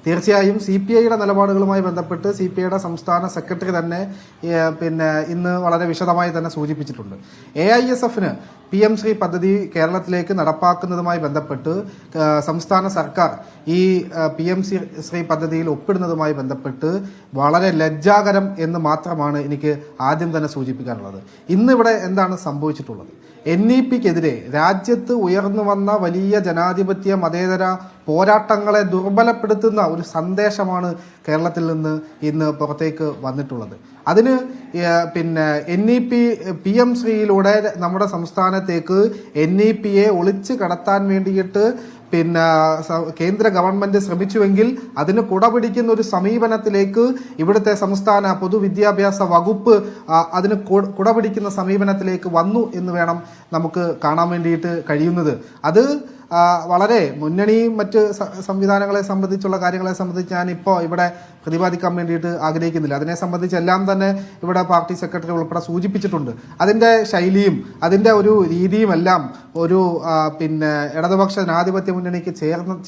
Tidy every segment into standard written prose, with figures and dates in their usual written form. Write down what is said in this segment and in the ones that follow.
തീർച്ചയായും CPIയുടെ നിലപാടുകളുമായി ബന്ധപ്പെട്ട് CPIയുടെ സംസ്ഥാന സെക്രട്ടറി തന്നെ ഇന്ന് വളരെ വിശദമായി തന്നെ സൂചിപ്പിച്ചിട്ടുണ്ട്. AISFന് PM ശ്രീ പദ്ധതി കേരളത്തിലേക്ക് നടപ്പാക്കുന്നതുമായി ബന്ധപ്പെട്ട് സംസ്ഥാന സർക്കാർ ഈ PM ശ്രീ പദ്ധതിയിൽ ഒപ്പിടുന്നതുമായി ബന്ധപ്പെട്ട് വളരെ ലജ്ജാകരം എന്ന് മാത്രമാണ് എനിക്ക് ആദ്യം തന്നെ സൂചിപ്പിക്കാനുള്ളത്. ഇന്നിവിടെ എന്താണ് സംഭവിച്ചിട്ടുള്ളത്? NEPക്കെതിരെ രാജ്യത്ത് ഉയർന്നു വന്ന വലിയ ജനാധിപത്യ മതേതര പോരാട്ടങ്ങളെ ദുർബലപ്പെടുത്തുന്ന ഒരു സന്ദേശമാണ് കേരളത്തിൽ നിന്ന് ഇന്ന് പുറത്തേക്ക് വന്നിട്ടുള്ളത്. അതിന് NEP PM ശ്രീയിലൂടെ നമ്മുടെ സംസ്ഥാനത്തേക്ക് NEPയെ ഒളിച്ചു കടത്താൻ വേണ്ടിയിട്ട് കേന്ദ്ര ഗവൺമെന്റ് ശ്രമിച്ചുവെങ്കിൽ അതിന് കുടപിടിക്കുന്ന ഒരു സമീപനത്തിലേക്ക് ഇവിടുത്തെ സംസ്ഥാന പൊതുവിദ്യാഭ്യാസ വകുപ്പ് അതിന് കുടപിടിക്കുന്ന സമീപനത്തിലേക്ക് വന്നു എന്ന് വേണം നമുക്ക് കാണാൻ വേണ്ടിയിട്ട് കഴിയുന്നത്. അത് വളരെ മുന്നണി മറ്റ് സംവിധാനങ്ങളെ സംബന്ധിച്ചുള്ള കാര്യങ്ങളെ സംബന്ധിച്ച് ഞാൻ ഇപ്പോൾ ഇവിടെ പ്രതിപാദിക്കാൻ വേണ്ടിയിട്ട് ആഗ്രഹിക്കുന്നില്ല. അതിനെ സംബന്ധിച്ചെല്ലാം തന്നെ ഇവിടെ പാർട്ടി സെക്രട്ടറി ഉൾപ്പെടെ സൂചിപ്പിച്ചിട്ടുണ്ട്. അതിൻ്റെ ശൈലിയും അതിൻ്റെ ഒരു രീതിയുമെല്ലാം ഒരു ഇടതുപക്ഷ ജനാധിപത്യ മുന്നണിക്ക്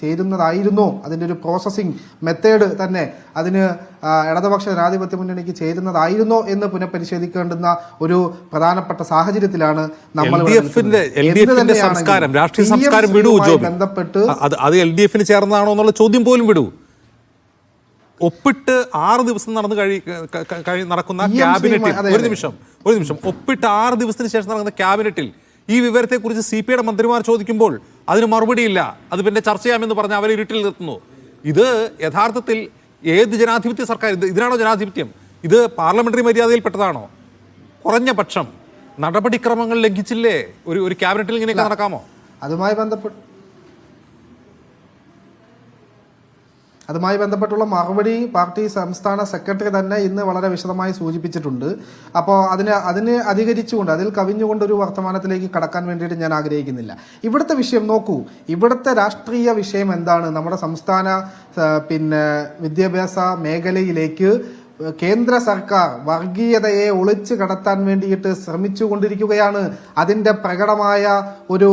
ചേരുന്നതായിരുന്നോ, അതിൻ്റെ ഒരു പ്രോസസ്സിംഗ് മെത്തേഡ് തന്നെ അതിന് ഇടതുപക്ഷ ജനാധിപത്യ മുന്നണിക്ക് ചേരുന്നതായിരുന്നോ എന്ന് പുനഃപരിശോധിക്കേണ്ടുന്ന ഒരു പ്രധാനപ്പെട്ട സാഹചര്യത്തിലാണ് നമ്മൾ ബന്ധപ്പെട്ട് അത് LDFന് ചേർന്നതാണോ എന്നുള്ള ചോദ്യം പോലും വിടൂ. ഒപ്പിട്ട് 6 ദിവസം നടക്കുന്ന ക്യാബിനറ്റിൽ ഒരു നിമിഷം ഒപ്പിട്ട് 6 ദിവസത്തിന് ശേഷം നടക്കുന്ന ക്യാബിനറ്റിൽ ഈ വിവരത്തെക്കുറിച്ച് CPIയുടെ മന്ത്രിമാർ ചോദിക്കുമ്പോൾ അതിന് മറുപടിയില്ല. അത് പിന്നെ ചർച്ച ചെയ്യാമെന്ന് പറഞ്ഞ് അവർ ഇരുട്ടിൽ നിർത്തുന്നു. ഇത് യഥാർത്ഥത്തിൽ ഏത് ജനാധിപത്യ സർക്കാർ? ഇതിനാണോ ജനാധിപത്യം? ഇത് പാർലമെന്ററി മര്യാദയിൽപ്പെട്ടതാണോ? കുറഞ്ഞ പക്ഷം നടപടിക്രമങ്ങൾ ലംഘിച്ചില്ലേ? ഒരു ക്യാബിനറ്റിൽ ഇങ്ങനെയൊക്കെ നടക്കാമോ? അതുമായി ബന്ധപ്പെട്ടുള്ള മറുപടി പാർട്ടി സംസ്ഥാന സെക്രട്ടറി തന്നെ ഇന്ന് വളരെ വിശദമായി സൂചിപ്പിച്ചിട്ടുണ്ട്. അപ്പോൾ അതിന് അധികരിച്ചുകൊണ്ട് അതിൽ കവിഞ്ഞുകൊണ്ടൊരു വർത്തമാനത്തിലേക്ക് കടക്കാൻ വേണ്ടിയിട്ട് ഞാൻ ആഗ്രഹിക്കുന്നില്ല. ഇവിടുത്തെ വിഷയം നോക്കൂ. ഇവിടുത്തെ രാഷ്ട്രീയ വിഷയം എന്താണ്? നമ്മുടെ സംസ്ഥാന വിദ്യാഭ്യാസ മേഖലയിലേക്ക് കേന്ദ്ര സർക്കാർ വർഗീയതയെ ഒളിച്ചു കടത്താൻ വേണ്ടിയിട്ട് ശ്രമിച്ചുകൊണ്ടിരിക്കുകയാണ്. അതിൻ്റെ പ്രകടമായ ഒരു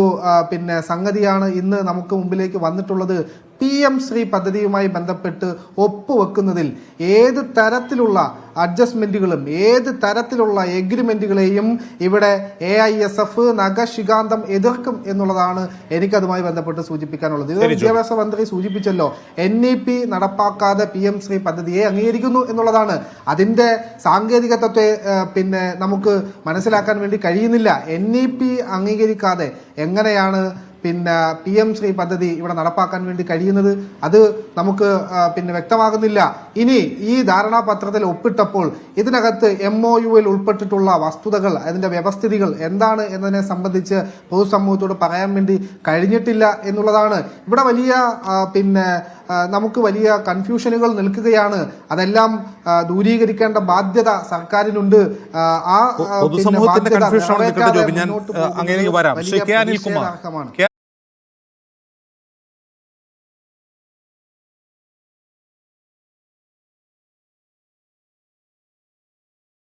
സംഗതിയാണ് ഇന്ന് നമുക്ക് മുമ്പിലേക്ക് വന്നിട്ടുള്ളത്. PM ശ്രീ പദ്ധതിയുമായി ബന്ധപ്പെട്ട് ഒപ്പുവെക്കുന്നതിൽ ഏത് തരത്തിലുള്ള അഡ്ജസ്റ്റ്മെന്റുകളും ഏത് തരത്തിലുള്ള എഗ്രിമെന്റുകളെയും ഇവിടെ AISF നഖശികാന്തം എതിർക്കും എന്നുള്ളതാണ് എനിക്കതുമായി ബന്ധപ്പെട്ട് സൂചിപ്പിക്കാനുള്ളത്. ഇത് വിദ്യാഭ്യാസ മന്ത്രി സൂചിപ്പിച്ചല്ലോ, NEP നടപ്പാക്കാതെ PM ശ്രീ പദ്ധതിയെ അംഗീകരിക്കുന്നു എന്നുള്ളതാണ്. അതിന്റെ സാങ്കേതികത്വത്തെ നമുക്ക് മനസ്സിലാക്കാൻ വേണ്ടി കഴിയുന്നില്ല. NEP അംഗീകരിക്കാതെ എങ്ങനെയാണ് PM ശ്രീ പദ്ധതി ഇവിടെ നടപ്പാക്കാൻ വേണ്ടി കഴിയുന്നത്? അത് നമുക്ക് വ്യക്തമാകുന്നില്ല. ഇനി ഈ ധാരണാപത്രത്തിൽ ഒപ്പിട്ടപ്പോൾ ഇതിനകത്ത് MOUവിൽ ഉൾപ്പെട്ടിട്ടുള്ള വസ്തുതകൾ, അതിന്റെ വ്യവസ്ഥിതികൾ എന്താണ് എന്നതിനെ സംബന്ധിച്ച് പൊതുസമൂഹത്തോട് പറയാൻ വേണ്ടി കഴിഞ്ഞിട്ടില്ല എന്നുള്ളതാണ്. ഇവിടെ വലിയ നമുക്ക് വലിയ കൺഫ്യൂഷനുകൾ നിൽക്കുകയാണ്. അതെല്ലാം ദൂരീകരിക്കേണ്ട ബാധ്യത സർക്കാരിനുണ്ട്. ആ പൊതുസമൂഹത്തിന്റെ കൺഫ്യൂഷൻ